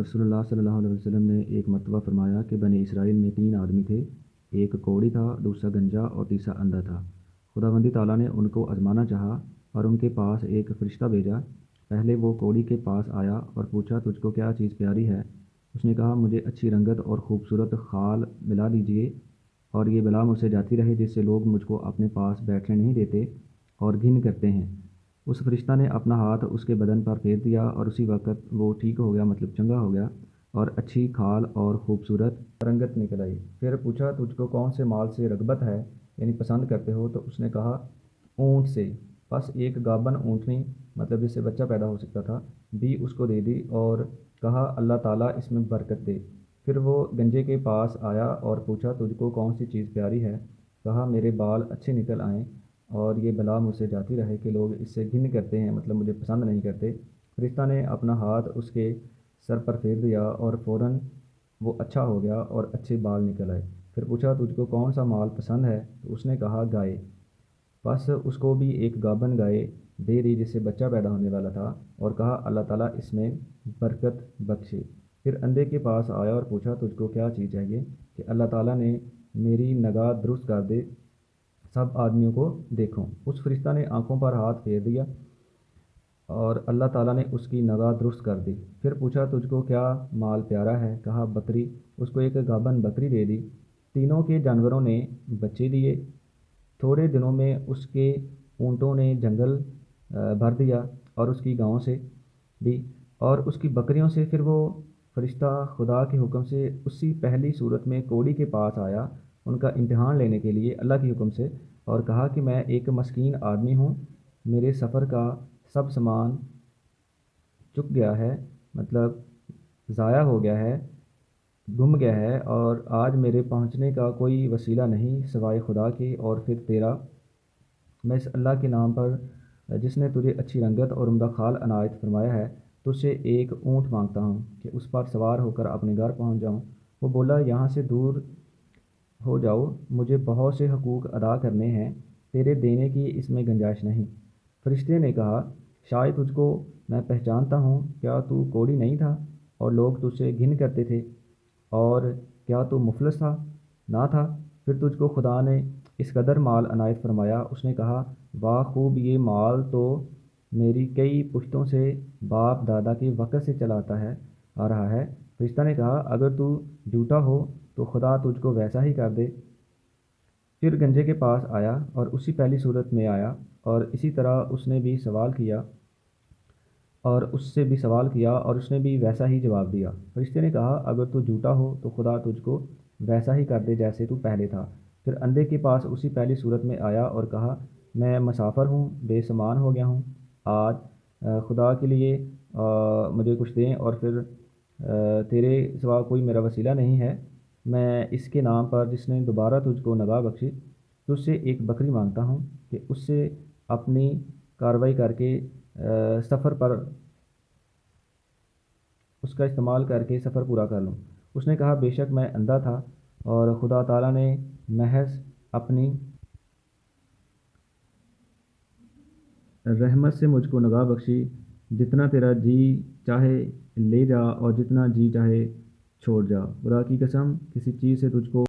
रसूलुल्लाह सल्लल्लाहु अलैहि वसल्लम ने एक मरतबा फरमाया कि बनी इसराइल में 3 आदमी थे। एक कोढ़ी था, दूसरा गंजा और तीसरा अंधा था। खुदावंदी ताला ने उनको आजमाना चाहा और उनके पास एक फ़रिश्ता भेजा। पहले वो कोढ़ी के पास आया और पूछा, तुझको क्या चीज़ प्यारी है? उसने कहा, मुझे अच्छी रंगत और खूबसूरत खाल मिला दीजिए और ये बला मुझसे जाती रहे जिससे लोग मुझको अपने पास बैठने नहीं देते और घिन करते हैं। उस फरिश्ता ने अपना हाथ उसके बदन पर फेर दिया और उसी वक़्त वो ठीक हो गया, मतलब चंगा हो गया और अच्छी खाल और खूबसूरत रंगत निकल आई। फिर पूछा, तुझको कौन से माल से रग़बत है, यानी पसंद करते हो? तो उसने कहा, ऊँट से। बस एक गाबन ऊँटनी, मतलब जिससे बच्चा पैदा हो सकता था, भी उसको दे दी और कहा, अल्लाह ताला इसमें बरकत दे। फिर वो गंजे के पास आया और पूछा, तुझको कौन सी चीज़ प्यारी है? कहा, मेरे बाल अच्छे निकल आएँ और ये बला मुझसे जाती रहे कि लोग इससे घिन करते हैं, मतलब मुझे पसंद नहीं करते। फरिश्ता ने अपना हाथ उसके सर पर फेर दिया और फ़ौरन वो अच्छा हो गया और अच्छे बाल निकल आए। फिर पूछा, तुझको कौन सा माल पसंद है? तो उसने कहा, गाय। बस उसको भी एक गाभन गाय दे दी जिससे बच्चा पैदा होने वाला था और कहा, अल्लाह ताला इसमें बरकत बख्शे। फिर अंधे के पास आया और पूछा, तुझको क्या चीज़ चाहिए? कि अल्लाह ताला ने मेरी निगाह दुरुस्त कर दे, सब आदमियों को देखूं। उस फरिश्ता ने आंखों पर हाथ फेर दिया और अल्लाह ताला ने उसकी निगाह दुरुस्त कर दी। फिर पूछा, तुझको क्या माल प्यारा है? कहा, बकरी। उसको एक गाभन बकरी दे दी। तीनों के जानवरों ने बच्चे दिए। थोड़े दिनों में उसके ऊँटों ने जंगल भर दिया और उसकी गायों से भी और उसकी बकरियों से। फिर वो फरिश्ता खुदा के हुक्म से उसी पहली सूरत में कोढ़ी के पास आया, उनका इम्तिहान लेने के लिए अल्लाह के हुक्म से, और कहा कि मैं एक मस्कीन आदमी हूँ, मेरे सफ़र का सब सामान चुक गया है, मतलब ज़ाया हो गया है, गुम गया है, और आज मेरे पहुँचने का कोई वसीला नहीं सिवाय खुदा के और फिर तेरा। मैं इस अल्लाह के नाम पर जिसने तुझे अच्छी रंगत और उम्दा खाल अनायत फरमाया है, तुझसे एक ऊँट मांगता हूँ कि उस पर सवार होकर अपने घर पहुँच जाऊँ। वो बोला, यहाँ से दूर हो जाओ, मुझे बहुत से हकूक़ अदा करने हैं, तेरे देने की इसमें गुंजाइश नहीं। फरिश्ते ने कहा, शायद तुझको मैं पहचानता हूँ, क्या तू कोढ़ी नहीं था और लोग तुझसे घिन करते थे? और क्या तू मुफलिस था? ना था। फिर तुझको खुदा ने इस कदर माल अनायत फरमाया। उसने कहा, वाह खूब, ये माल तो मेरी कई पुश्तों से बाप दादा के वक़्त से चलाता है आ रहा है। फरिश्ता ने कहा, अगर तू झूठा हो तो खुदा तुझको वैसा ही कर दे। फिर गंजे के पास आया और उसी पहली सूरत में आया और इसी तरह उसने भी सवाल किया और उससे भी सवाल किया और उसने भी वैसा ही जवाब दिया। फरिश्ते ने कहा, अगर तू झूठा हो तो खुदा तुझको वैसा ही कर दे जैसे तू पहले था। फिर अंधे के पास उसी पहली सूरत में आया और कहा, मैं मुसाफिर हूँ, बेसमान हो गया हूँ, आज खुदा के लिए मुझे कुछ दें और फिर तेरे सिवा कोई मेरा वसीला नहीं है। मैं इसके नाम पर जिसने दोबारा तुझको नगाह बख्शी, तुझसे एक बकरी मांगता हूँ कि उससे अपनी कार्रवाई करके सफ़र पर उसका इस्तेमाल करके सफ़र पूरा कर लूँ। उसने कहा, बेशक मैं अंधा था और खुदा ताला ने महज अपनी रहमत से मुझको निगाह बख्शी। जितना तेरा जी चाहे ले जा और जितना जी चाहे छोड़ जा। खुदा की कसम, किसी चीज़ से तुझको